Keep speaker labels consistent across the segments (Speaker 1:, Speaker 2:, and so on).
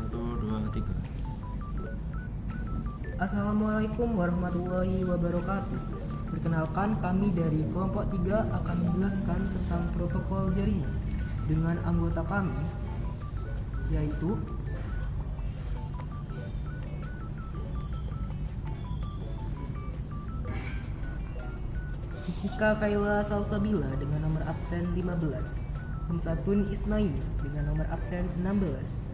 Speaker 1: 1, 2, 3.
Speaker 2: Assalamualaikum warahmatullahi wabarakatuh. Perkenalkan, kami dari kelompok 3 akan menjelaskan tentang protokol jaringan dengan anggota kami, yaitu Jessica Kayla Salsabila dengan nomor absen 15, Hamsatun Isnaini dengan nomor absen 16,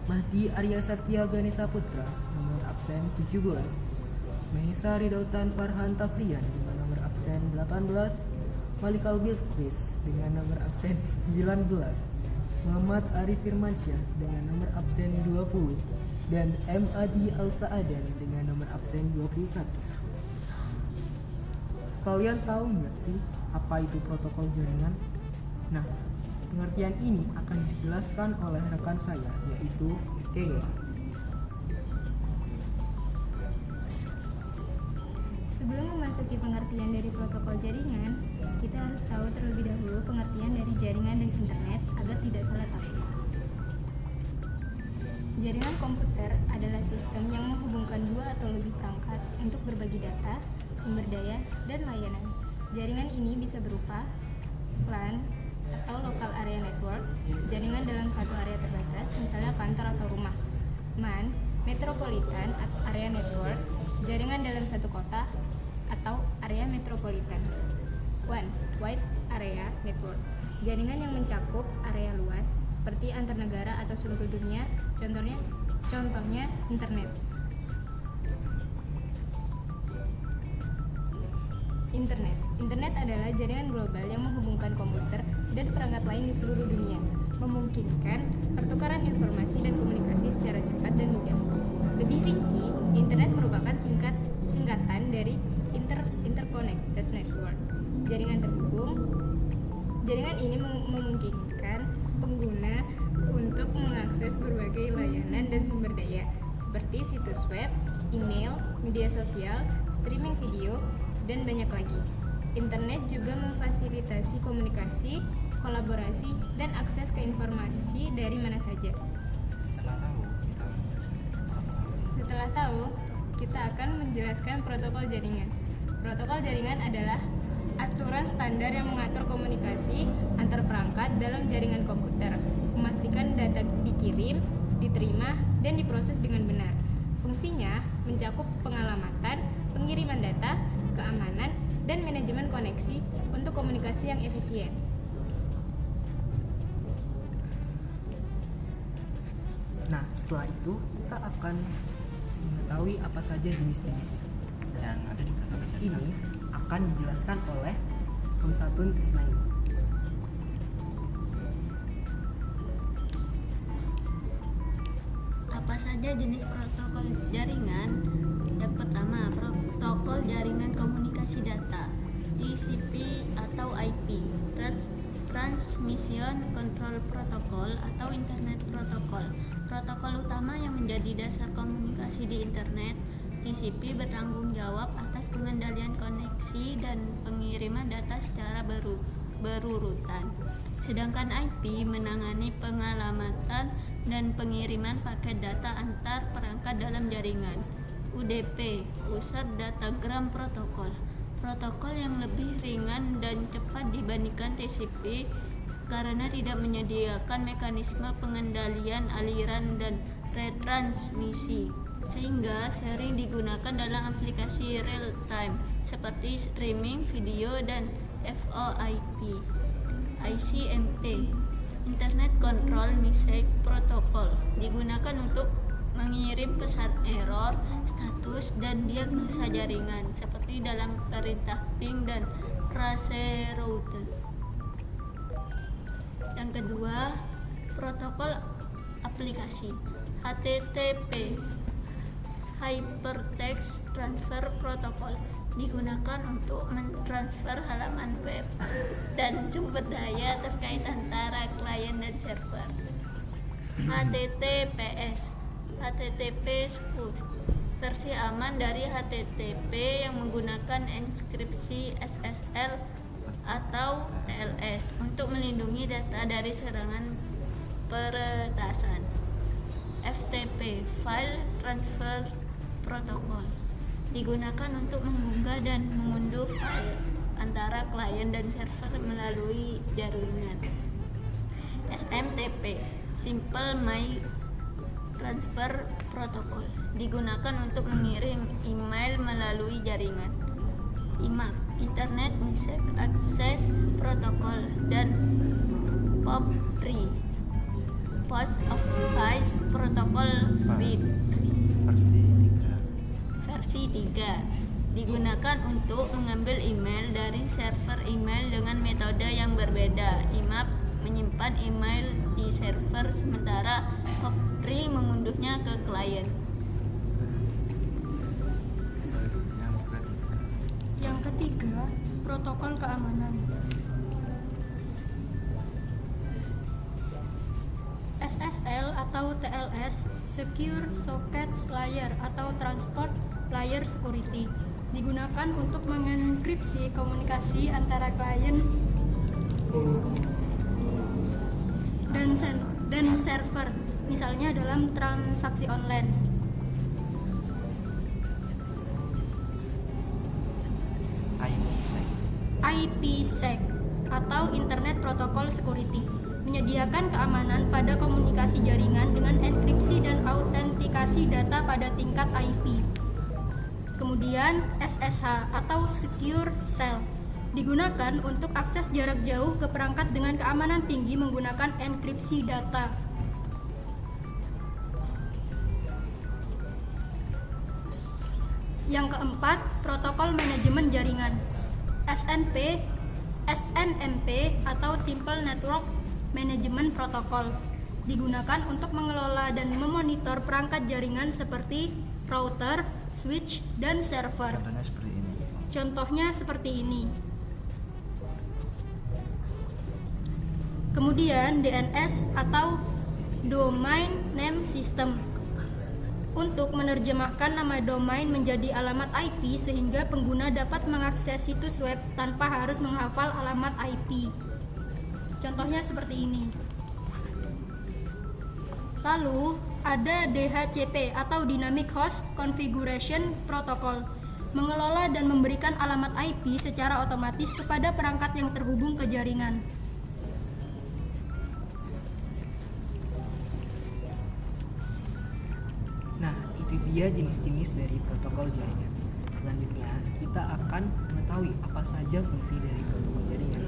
Speaker 2: Mahdi Arya Satya Ganesha Putra nomor absen 17, Mahesa Ridautan Farhan Tafrian dengan nomor absen 18, Malikal Bilqis dengan nomor absen 19, Muhammad Arif Firmansyah dengan nomor absen 20, dan M. Adi Al-Sa'adan dengan nomor absen 21. Kalian tahu nggak sih apa itu protokol jaringan? Nah, pengertian ini akan dijelaskan oleh rekan saya, yaitu Kayla.
Speaker 3: Sebelum memasuki pengertian dari protokol jaringan, kita harus tahu terlebih dahulu pengertian dari jaringan dan internet agar tidak salah tafsir. Jaringan komputer adalah sistem yang menghubungkan dua atau lebih perangkat untuk berbagi data, sumber daya, dan layanan. Jaringan ini bisa berupa LAN atau Local Area Network, jaringan dalam satu area terbatas, misalnya kantor atau rumah. MAN, Metropolitan Area Network, jaringan dalam satu kota atau area metropolitan. WAN, Wide Area Network, jaringan yang mencakup area luas seperti antar negara atau seluruh dunia, contohnya internet. Internet adalah jaringan global yang menghubungkan komputer dan perangkat lain di seluruh dunia, memungkinkan pertukaran informasi dan komunikasi secara cepat dan mudah. Lebih rinci, internet merupakan singkatan dari Interconnected Network, jaringan terhubung. Jaringan ini memungkinkan pengguna untuk mengakses berbagai layanan dan sumber daya seperti situs web, email, media sosial, streaming video, dan banyak lagi. Internet juga memfasilitasi komunikasi, kolaborasi, dan akses ke informasi dari mana saja. Setelah tahu, kita akan menjelaskan protokol jaringan. Protokol jaringan adalah aturan standar yang mengatur komunikasi antar perangkat dalam jaringan komputer, memastikan data dikirim, diterima, dan diproses dengan benar. Fungsinya mencakup pengalamatan, pengiriman data, keamanan, dan manajemen koneksi untuk komunikasi yang efisien.
Speaker 2: Nah, setelah itu kita akan mengetahui apa saja jenis-jenisnya. Dan jenis ini akan dijelaskan oleh Hamsatun Isnaini.
Speaker 4: Apa saja jenis protokol jaringan? Yang pertama, protokol jaringan komunikasi data, TCP atau IP, Transmission Control Protocol atau Internet Protocol. Protokol utama yang menjadi dasar komunikasi di internet. TCP bertanggung jawab atas pengendalian koneksi dan pengiriman data secara berurutan. Sedangkan IP menangani pengalamatan dan pengiriman paket data antar perangkat dalam jaringan. UDP, Pusat Datagram Protokol, protokol yang lebih ringan dan cepat dibandingkan TCP karena tidak menyediakan mekanisme pengendalian aliran dan retransmisi, sehingga sering digunakan dalam aplikasi real time seperti streaming video dan VoIP. ICMP, Internet Control Message Protocol, digunakan untuk mengirim pesan error, status, dan diagnosa jaringan seperti dalam perintah ping dan trace route. Yang kedua, protokol aplikasi, HTTP, Hypertext Transfer Protocol, digunakan untuk mentransfer halaman web dan sumber daya terkait antara klien dan server. HTTPS, HTTP Secure, versi aman dari HTTP yang menggunakan enkripsi SSL atau TLS untuk melindungi data dari serangan peretasan. FTP, File Transfer Protocol, digunakan untuk mengunggah dan mengunduh file antara klien dan server melalui jaringan. SMTP, Simple Mail Transfer Protocol, digunakan untuk mengirim email melalui jaringan. IMAP, Internet Message Access Protocol, dan POP3, Post Office Protocol versi 3, digunakan untuk mengambil email dari server email dengan metode yang berbeda. IMAP menyimpan email di server, sementara POP3 mengunduhnya ke klien.
Speaker 3: Yang ketiga, protokol keamanan. SSL atau TLS, Secure Socket Layer atau Transport Layer Security, digunakan untuk mengenkripsi komunikasi antara klien dan server, misalnya dalam transaksi online. IPsec atau Internet Protocol Security menyediakan keamanan pada komunikasi jaringan dengan enkripsi dan autentikasi data pada tingkat IP. Kemudian SSH atau Secure Shell digunakan untuk akses jarak jauh ke perangkat dengan keamanan tinggi menggunakan enkripsi data. Yang keempat, protokol manajemen jaringan. SNMP atau Simple Network Management Protocol digunakan untuk mengelola dan memonitor perangkat jaringan seperti router, switch, dan server. Contohnya seperti ini. Kemudian DNS atau Domain Name System untuk menerjemahkan nama domain menjadi alamat IP sehingga pengguna dapat mengakses situs web tanpa harus menghafal alamat IP. Contohnya seperti ini. Lalu ada DHCP atau Dynamic Host Configuration Protocol, mengelola dan memberikan alamat IP secara otomatis kepada perangkat yang terhubung ke jaringan.
Speaker 2: Nah, itu dia jenis-jenis dari protokol jaringan. Selanjutnya, kita akan mengetahui apa saja fungsi dari protokol jaringan.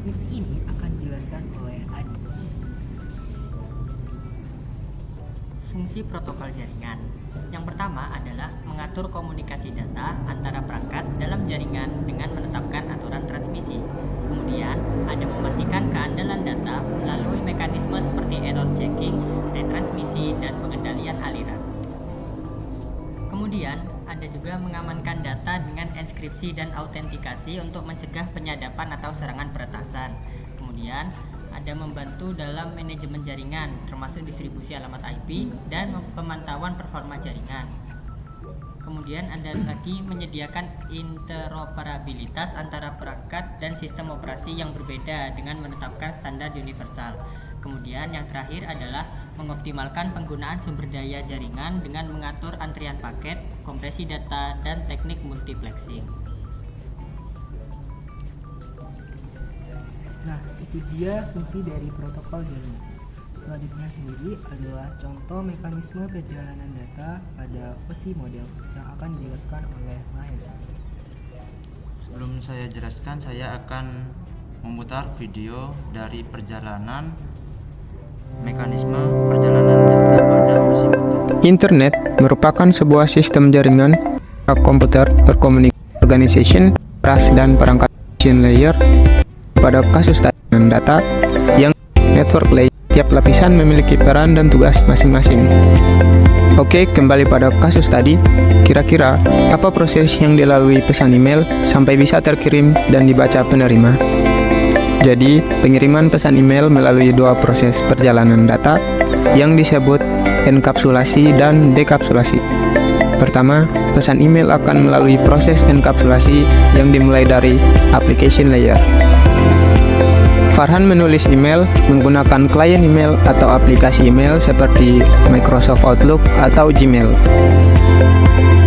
Speaker 2: Fungsi ini akan dijelaskan oleh Adi.
Speaker 1: Fungsi protokol jaringan. Yang pertama adalah mengatur komunikasi data antara perangkat dalam jaringan dengan menetapkan aturan transmisi. Kemudian, ada memastikan keandalan data melalui mekanisme seperti error checking, retransmisi, dan pengendalian aliran. Kemudian, ada juga mengamankan data dengan enskripsi dan autentikasi untuk mencegah penyadapan atau serangan peretasan. Kemudian, ada membantu dalam manajemen jaringan, termasuk distribusi alamat IP dan pemantauan performa jaringan. Kemudian ada lagi menyediakan interoperabilitas antara perangkat dan sistem operasi yang berbeda dengan menetapkan standar universal. Kemudian yang terakhir adalah mengoptimalkan penggunaan sumber daya jaringan dengan mengatur antrian paket, kompresi data, dan teknik multiplexing.
Speaker 2: Nah, itu dia fungsi dari protokol jaringan. Selanjutnya sendiri adalah contoh mekanisme perjalanan data pada OSI model yang akan dijelaskan oleh Mahesa.
Speaker 5: Sebelum saya jelaskan, saya akan memutar video dari perjalanan mekanisme perjalanan data pada OSI model.
Speaker 6: Internet merupakan sebuah sistem jaringan komputer berkomunikasi organization, ras dan perangkat layer. Pada kasus tadi data yang network layer, tiap lapisan memiliki peran dan tugas masing-masing. Oke, kembali pada kasus tadi, kira-kira apa proses yang dilalui pesan email sampai bisa terkirim dan dibaca penerima? Jadi, pengiriman pesan email melalui dua proses perjalanan data yang disebut enkapsulasi dan dekapsulasi. Pertama, pesan email akan melalui proses enkapsulasi yang dimulai dari application layer. Farhan menulis email menggunakan klien email atau aplikasi email seperti Microsoft Outlook atau Gmail.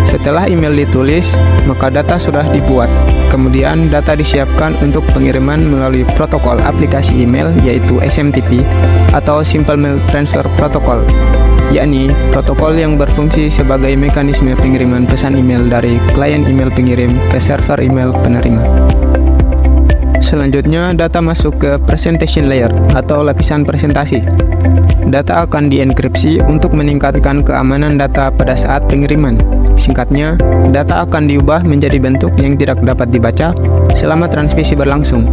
Speaker 6: Setelah email ditulis, maka data sudah dibuat. Kemudian data disiapkan untuk pengiriman melalui protokol aplikasi email yaitu SMTP atau Simple Mail Transfer Protocol, yakni protokol yang berfungsi sebagai mekanisme pengiriman pesan email dari klien email pengirim ke server email penerima. Selanjutnya, data masuk ke presentation layer atau lapisan presentasi. Data akan dienkripsi untuk meningkatkan keamanan data pada saat pengiriman. Singkatnya, data akan diubah menjadi bentuk yang tidak dapat dibaca selama transmisi berlangsung.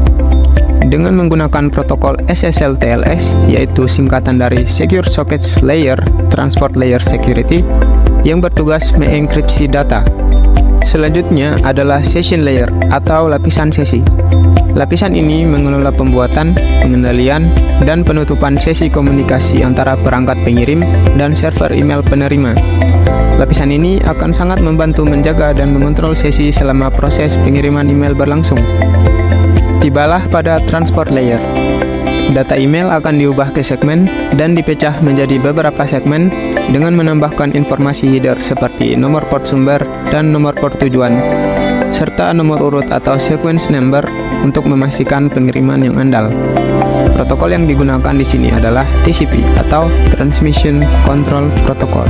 Speaker 6: Dengan menggunakan protokol SSL/TLS, yaitu singkatan dari Secure Sockets Layer Transport Layer Security, yang bertugas mengenkripsi data. Selanjutnya adalah Session Layer atau lapisan sesi. Lapisan ini mengelola pembuatan, pengendalian, dan penutupan sesi komunikasi antara perangkat pengirim dan server email penerima. Lapisan ini akan sangat membantu menjaga dan mengontrol sesi selama proses pengiriman email berlangsung. Tibalah pada Transport Layer. Data email akan diubah ke segmen dan dipecah menjadi beberapa segmen dengan menambahkan informasi header seperti nomor port sumber dan nomor port tujuan, serta nomor urut atau sequence number untuk memastikan pengiriman yang andal. Protokol yang digunakan di sini adalah TCP atau Transmission Control Protocol.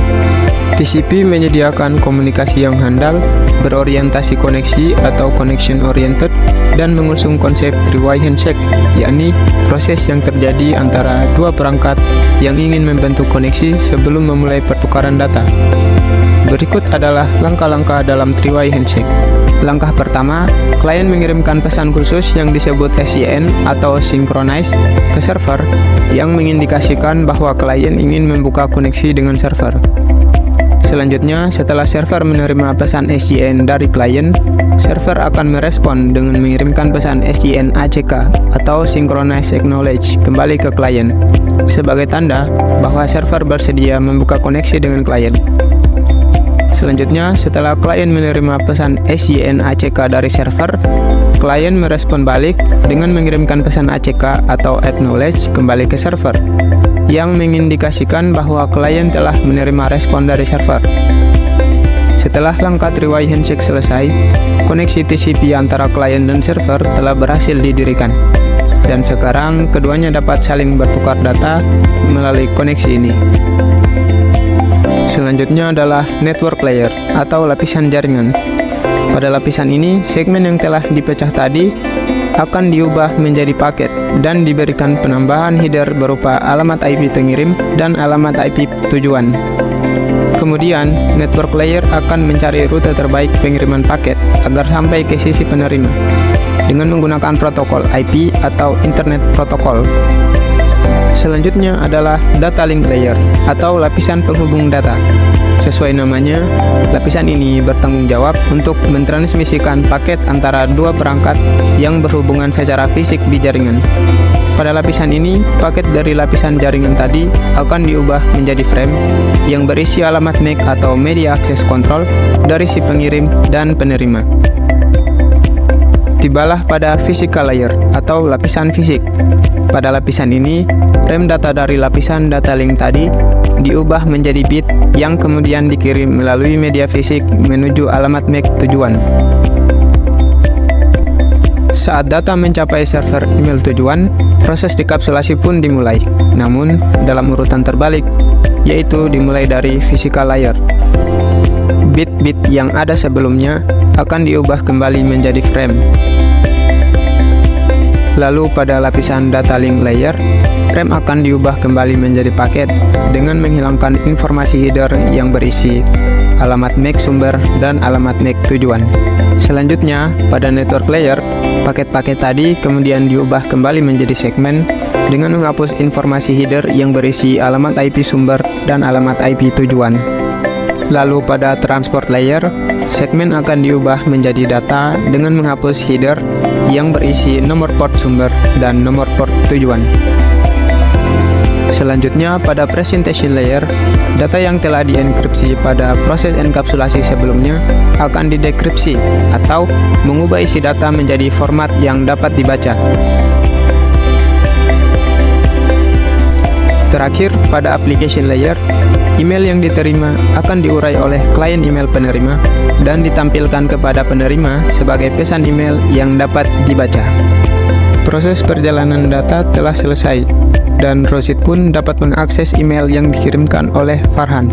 Speaker 6: TCP menyediakan komunikasi yang handal, berorientasi koneksi atau connection oriented, dan mengusung konsep three-way handshake, yakni proses yang terjadi antara dua perangkat yang ingin membentuk koneksi sebelum memulai pertukaran data. Berikut adalah langkah-langkah dalam three-way handshake. Langkah pertama, klien mengirimkan pesan khusus yang disebut SYN atau synchronize ke server yang mengindikasikan bahwa klien ingin membuka koneksi dengan server. Selanjutnya, setelah server menerima pesan SYN dari klien, server akan merespon dengan mengirimkan pesan SYN ACK atau Synchronize Acknowledge kembali ke klien sebagai tanda bahwa server bersedia membuka koneksi dengan klien. Selanjutnya, setelah klien menerima pesan SYN ACK dari server, klien merespon balik dengan mengirimkan pesan ACK atau Acknowledge kembali ke server yang mengindikasikan bahwa klien telah menerima respon dari server. Setelah langkah three-way handshake selesai, koneksi TCP antara klien dan server telah berhasil didirikan. Dan sekarang keduanya dapat saling bertukar data melalui koneksi ini. Selanjutnya adalah network layer atau lapisan jaringan. Pada lapisan ini, segmen yang telah dipecah tadi akan diubah menjadi paket dan diberikan penambahan header berupa alamat IP pengirim dan alamat IP tujuan. Kemudian, network layer akan mencari rute terbaik pengiriman paket agar sampai ke sisi penerima dengan menggunakan protokol IP atau Internet Protocol. Selanjutnya adalah data link layer atau lapisan penghubung data. Sesuai namanya, lapisan ini bertanggung jawab untuk mentransmisikan paket antara dua perangkat yang berhubungan secara fisik di jaringan. Pada lapisan ini, paket dari lapisan jaringan tadi akan diubah menjadi frame yang berisi alamat MAC atau Media Access Control dari si pengirim dan penerima. Tibalah pada physical layer atau lapisan fisik. Pada lapisan ini, frame data dari lapisan data link tadi diubah menjadi bit yang kemudian dikirim melalui media fisik menuju alamat MAC tujuan. Saat data mencapai server email tujuan, proses dekapsulasi pun dimulai, namun dalam urutan terbalik, yaitu dimulai dari physical layer. Bit-bit yang ada sebelumnya akan diubah kembali menjadi frame. Lalu pada lapisan data link layer, frame akan diubah kembali menjadi paket dengan menghilangkan informasi header yang berisi alamat MAC sumber dan alamat MAC tujuan. Selanjutnya, pada network layer, paket-paket tadi kemudian diubah kembali menjadi segmen dengan menghapus informasi header yang berisi alamat IP sumber dan alamat IP tujuan. Lalu pada transport layer, segmen akan diubah menjadi data dengan menghapus header yang berisi nomor port sumber dan nomor port tujuan. Selanjutnya, pada presentation layer, data yang telah dienkripsi pada proses enkapsulasi sebelumnya akan didekripsi atau mengubah isi data menjadi format yang dapat dibaca. Terakhir, pada application layer, email yang diterima akan diurai oleh klien email penerima dan ditampilkan kepada penerima sebagai pesan email yang dapat dibaca. Proses perjalanan data telah selesai, dan Rosid pun dapat mengakses email yang dikirimkan oleh Farhan.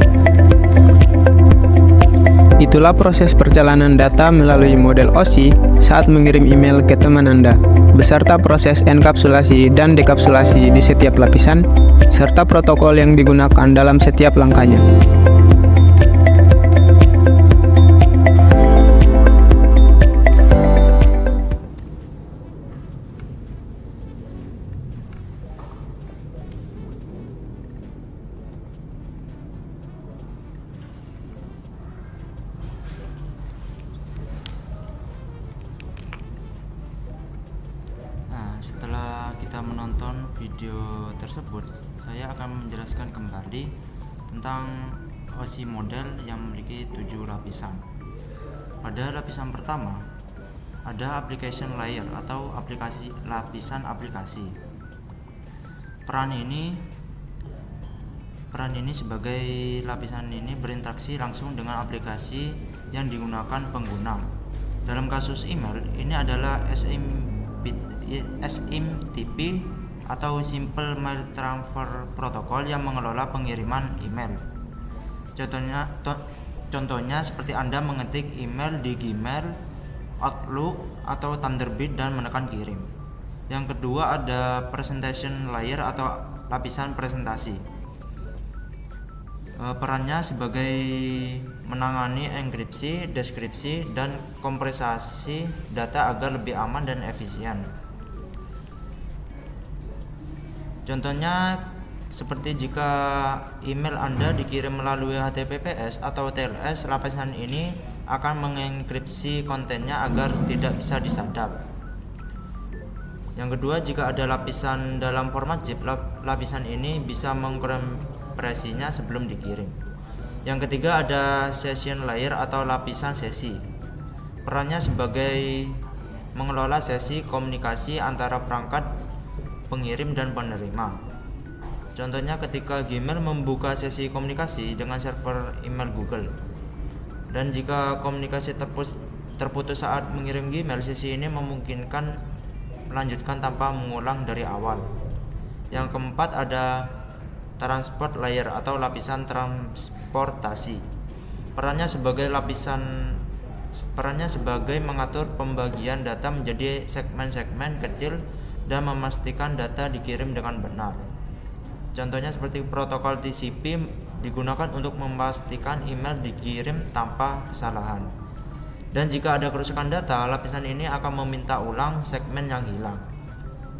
Speaker 6: Itulah proses perjalanan data melalui model OSI saat mengirim email ke teman Anda, beserta proses enkapsulasi dan dekapsulasi di setiap lapisan, serta protokol yang digunakan dalam setiap langkahnya.
Speaker 5: Setelah kita menonton video tersebut, saya akan menjelaskan kembali tentang OSI model yang memiliki 7 lapisan. Pada lapisan pertama, ada application layer atau lapisan aplikasi. Peran ini sebagai lapisan ini berinteraksi langsung dengan aplikasi yang digunakan pengguna. Dalam kasus email, ini adalah SMTP atau Simple Mail Transfer Protocol yang mengelola pengiriman email. Contohnya seperti Anda mengetik email di Gmail, Outlook, atau Thunderbird dan menekan kirim. Yang kedua ada presentation layer atau lapisan presentasi. Perannya sebagai menangani enkripsi, deskripsi, dan kompresasi data agar lebih aman dan efisien. Contohnya seperti jika email Anda dikirim melalui HTTPS atau TLS, lapisan ini akan mengenkripsi kontennya agar tidak bisa disadap. Yang kedua, jika ada lapisan dalam format zip, lapisan ini bisa mengkompresinya sebelum dikirim. Yang ketiga ada session layer atau lapisan sesi. Perannya sebagai mengelola sesi komunikasi antara perangkat pengirim dan penerima. Contohnya ketika Gmail membuka sesi komunikasi dengan server email Google. Dan jika komunikasi terputus saat mengirim Gmail, sesi ini memungkinkan melanjutkan tanpa mengulang dari awal. Yang keempat ada transport layer atau lapisan transportasi. Perannya sebagai mengatur pembagian data menjadi segmen-segmen kecil dan memastikan data dikirim dengan benar. Contohnya seperti protokol TCP digunakan untuk memastikan email dikirim tanpa kesalahan. Dan jika ada kerusakan data, lapisan ini akan meminta ulang segmen yang hilang.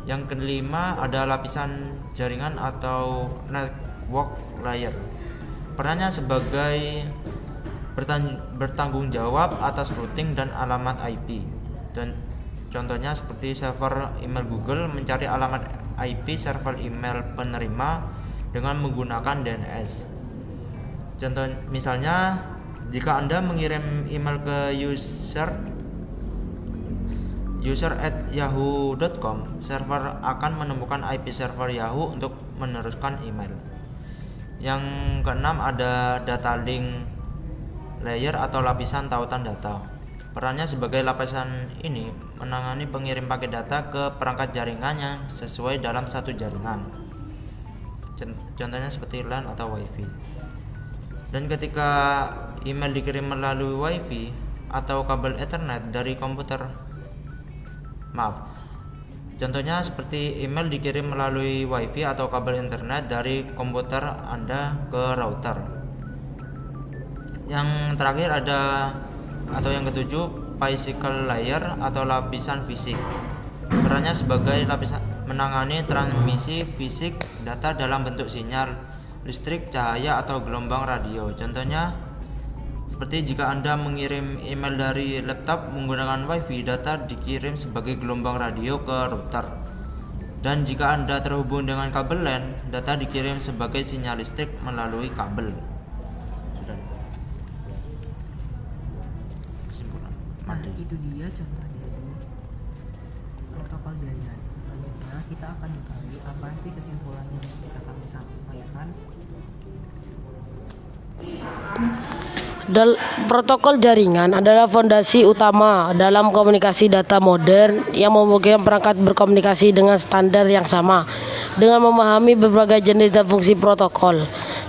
Speaker 5: Yang kelima ada lapisan jaringan atau network layer. Perannya sebagai bertanggung jawab atas routing dan alamat IP. Dan contohnya seperti server email Google mencari alamat IP server email penerima dengan menggunakan DNS. Contoh misalnya jika Anda mengirim email ke user@yahoo.com, server akan menemukan IP server Yahoo untuk meneruskan email. Yang keenam ada data link layer atau lapisan tautan data. Perannya sebagai lapisan ini menangani pengirim paket data ke perangkat jaringan yang sesuai dalam satu jaringan. Contohnya seperti LAN atau WiFi. Dan ketika email dikirim melalui WiFi atau kabel Ethernet dari komputer, contohnya seperti email dikirim melalui WiFi atau kabel internet dari komputer Anda ke router. Yang terakhir yang ketujuh, physical layer atau lapisan fisik. Perannya sebagai lapisan menangani transmisi fisik data dalam bentuk sinyal listrik, cahaya, atau gelombang radio. Contohnya seperti jika Anda mengirim email dari laptop menggunakan WiFi, data dikirim sebagai gelombang radio ke router. Dan jika Anda terhubung dengan kabel LAN, data dikirim sebagai sinyal listrik melalui kabel.
Speaker 2: Nah, itu dia contoh dari protokol jaringan. Selanjutnya kita akan mengetahui apa sih kesimpulan yang bisa kami sampaikan.
Speaker 7: Protokol jaringan adalah fondasi utama dalam komunikasi data modern yang memungkinkan perangkat berkomunikasi dengan standar yang sama. Dengan memahami berbagai jenis dan fungsi protokol,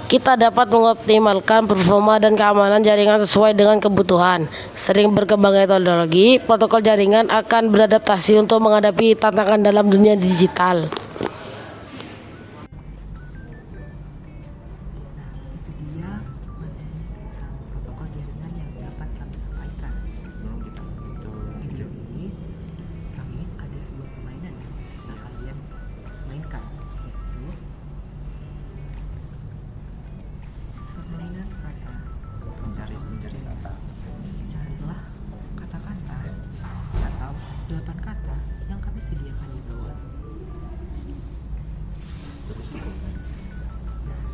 Speaker 7: kita dapat mengoptimalkan performa dan keamanan jaringan sesuai dengan kebutuhan. Sering berkembangnya teknologi, protokol jaringan akan beradaptasi untuk menghadapi tantangan dalam dunia digital.
Speaker 2: Itu dia materi tentang protokol jaringan yang dapat kami sampaikan.
Speaker 5: Sebelum kita menutup
Speaker 2: Video ini kami ada sebuah permainan yang bisa kalian mainkan, yaitu permainan kata.
Speaker 5: mencari kata.
Speaker 2: Carilah kata-kata atau 8 kata yang kami sediakan di bawah.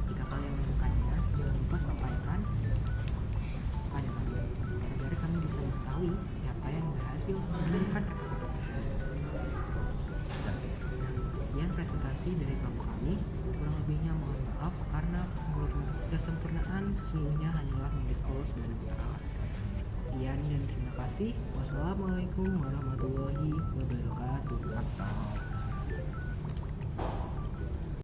Speaker 2: Jika kalian menemukannya, jangan lupa sampaikan pada kami agar kami bisa mengetahui siapa yang berhasil menemukan kata-kata tersebut. Sekian presentasi dari kelompok kami. Kurang lebihnya mohon maaf karena kesempurnaan sesungguhnya hanyalah milik Allah Subhanahu wa Ta'ala. Sekian dan terima kasih. Wassalamualaikum warahmatullahi wabarakatuh.